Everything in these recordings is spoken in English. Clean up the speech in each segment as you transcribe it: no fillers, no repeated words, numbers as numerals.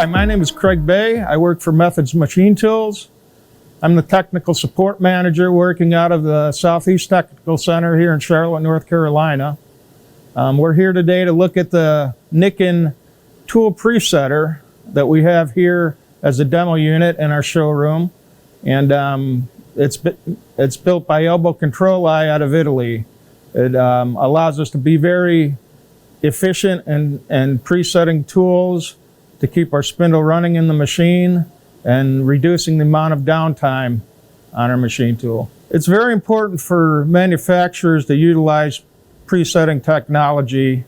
Hi, my name is Craig Bay. I work for Methods Machine Tools. I'm the technical support manager working out of the Southeast Technical Center here in Charlotte, North Carolina. We're here today to look at the Nikken tool presetter that we have here as a demo unit in our showroom. And it's built by Elbo Controlli out of Italy. It allows us to be very efficient and presetting tools to keep our spindle running in the machine and reducing the amount of downtime on our machine tool. It's very important for manufacturers to utilize presetting technology.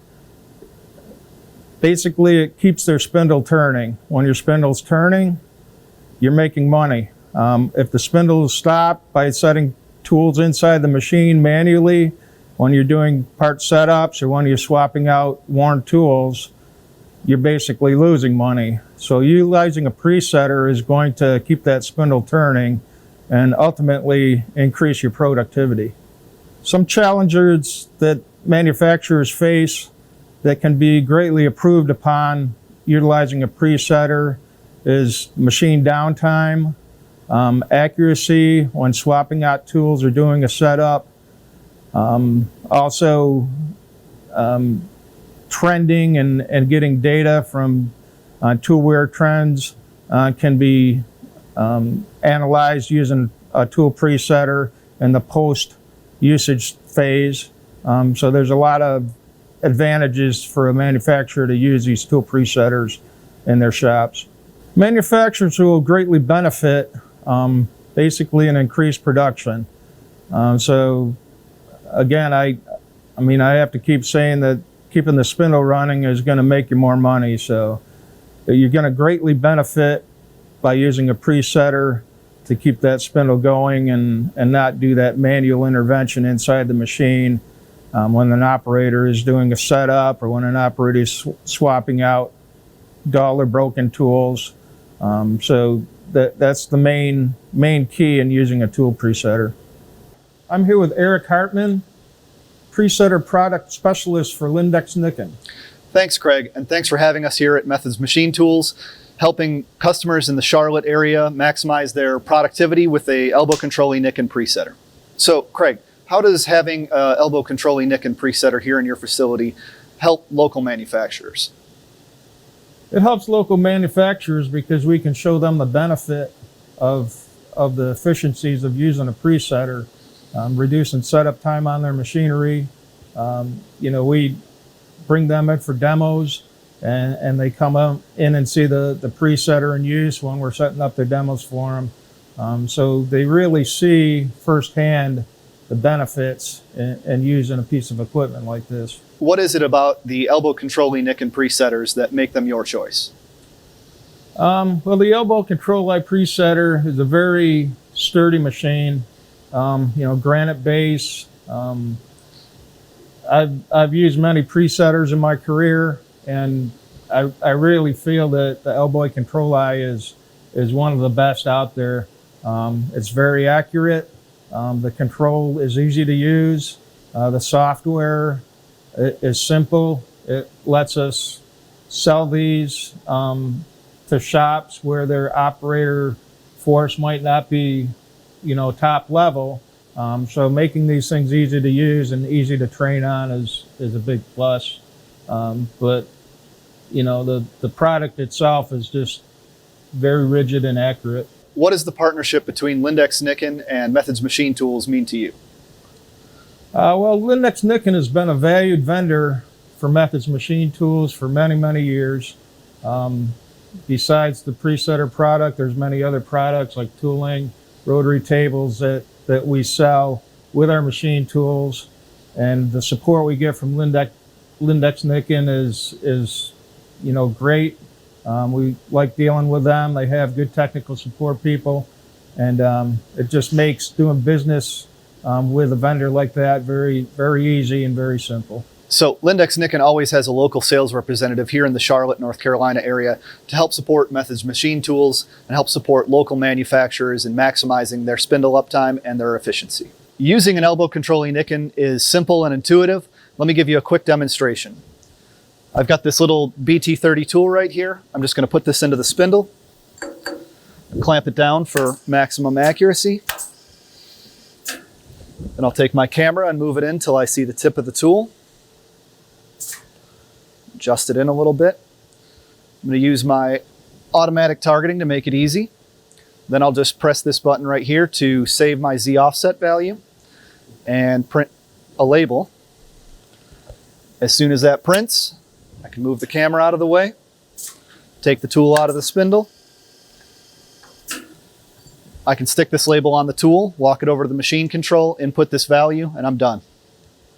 Basically, it keeps their spindle turning. When your spindle's turning, you're making money. If the spindle is stopped by setting tools inside the machine manually, when you're doing part setups or when you're swapping out worn tools, you're basically losing money. So utilizing a presetter is going to keep that spindle turning and ultimately increase your productivity. Some challenges that manufacturers face that can be greatly improved upon utilizing a presetter is machine downtime, accuracy when swapping out tools or doing a setup, also trending and getting data from tool wear trends can be analyzed using a tool presetter in the post usage phase. So there's a lot of advantages for a manufacturer to use these tool presetters in their shops. Manufacturers will greatly benefit basically in increased production. So again, I have to keep saying that keeping the spindle running is going to make you more money. So you're going to greatly benefit by using a presetter to keep that spindle going and not do that manual intervention inside the machine when an operator is doing a setup or when an operator is swapping out dull or broken tools. So that's the main key in using a tool presetter. I'm here with Eric Hartman, presetter product specialist for Lyndex-Nikken. Thanks, Craig, and thanks for having us here at Methods Machine Tools, helping customers in the Charlotte area maximize their productivity with a Elbo Controlli NIKKEN presetter. So, Craig, how does having Elbo Controlli NIKKEN presetter here in your facility help local manufacturers? It helps local manufacturers because we can show them the benefit of the efficiencies of using a presetter, reducing setup time on their machinery. We bring them in for demos and they come in and see the presetter in use when we're setting up their demos for them. So they really see firsthand the benefits in using a piece of equipment like this. What is it about the Elbo Controlli NIKKEN presetters that make them your choice? Well, the Elbo Controlli presetter is a very sturdy machine. Granite base. I've used many presetters in my career, and I really feel that the Elbo Controlli is one of the best out there. It's very accurate. The control is easy to use. The software is simple. It lets us sell these to shops where their operator force might not be top level. So making these things easy to use and easy to train on is a big plus. But the product itself is just very rigid and accurate. What does the partnership between Lyndex-Nikken and Methods Machine Tools mean to you? Well, Lyndex-Nikken has been a valued vendor for Methods Machine Tools for many, many years. Besides the presetter product, there's many other products like tooling, rotary tables that we sell with our machine tools, and the support we get from Lyndex-Nikken is great. We like dealing with them. They have good technical support people, and it just makes doing business with a vendor like that very, very easy and very simple. So Lyndex-Nikken always has a local sales representative here in the Charlotte, North Carolina area to help support Methods Machine Tools and help support local manufacturers in maximizing their spindle uptime and their efficiency. Using an Elbo Controlli NIKKEN is simple and intuitive. Let me give you a quick demonstration. I've got this little BT30 tool right here. I'm just going to put this into the spindle, clamp it down for maximum accuracy. Then I'll take my camera and move it in until I see the tip of the tool. Adjust it in a little bit. I'm going to use my automatic targeting to make it easy. Then I'll just press this button right here to save my Z offset value and print a label. As soon as that prints, I can move the camera out of the way, take the tool out of the spindle. I can stick this label on the tool, walk it over to the machine control, input this value, and I'm done.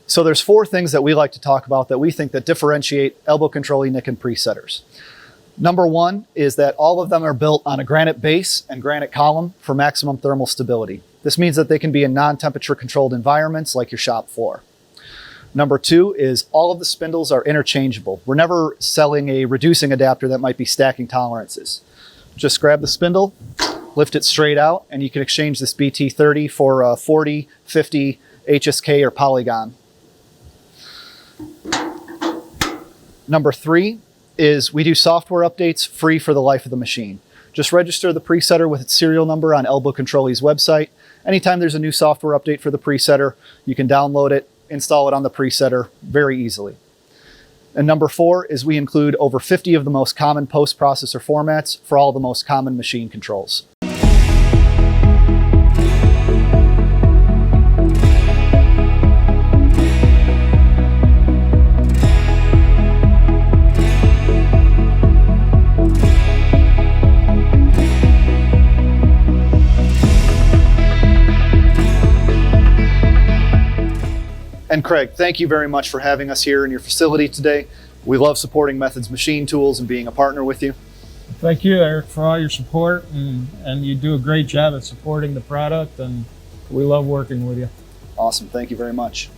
So there's 4 things that we like to talk about that we think that differentiate Elbo Controlli Nikken presetters. Number 1 is that all of them are built on a granite base and granite column for maximum thermal stability. This means that they can be in non-temperature controlled environments like your shop floor. Number 2 is all of the spindles are interchangeable. We're never selling a reducing adapter that might be stacking tolerances. Just grab the spindle, lift it straight out, and you can exchange this BT30 for a 40, 50, HSK, or polygon. Number 3 is we do software updates free for the life of the machine. Just register the presetter with its serial number on Elbo Controlli's website. Anytime there's a new software update for the presetter, you can download it, install it on the presetter very easily. And number 4 is we include over 50 of the most common post-processor formats for all the most common machine controls. And Craig, thank you very much for having us here in your facility today. We love supporting Methods Machine Tools and being a partner with you. Thank you, Eric, for all your support, and you do a great job at supporting the product, and we love working with you. Awesome. Thank you very much.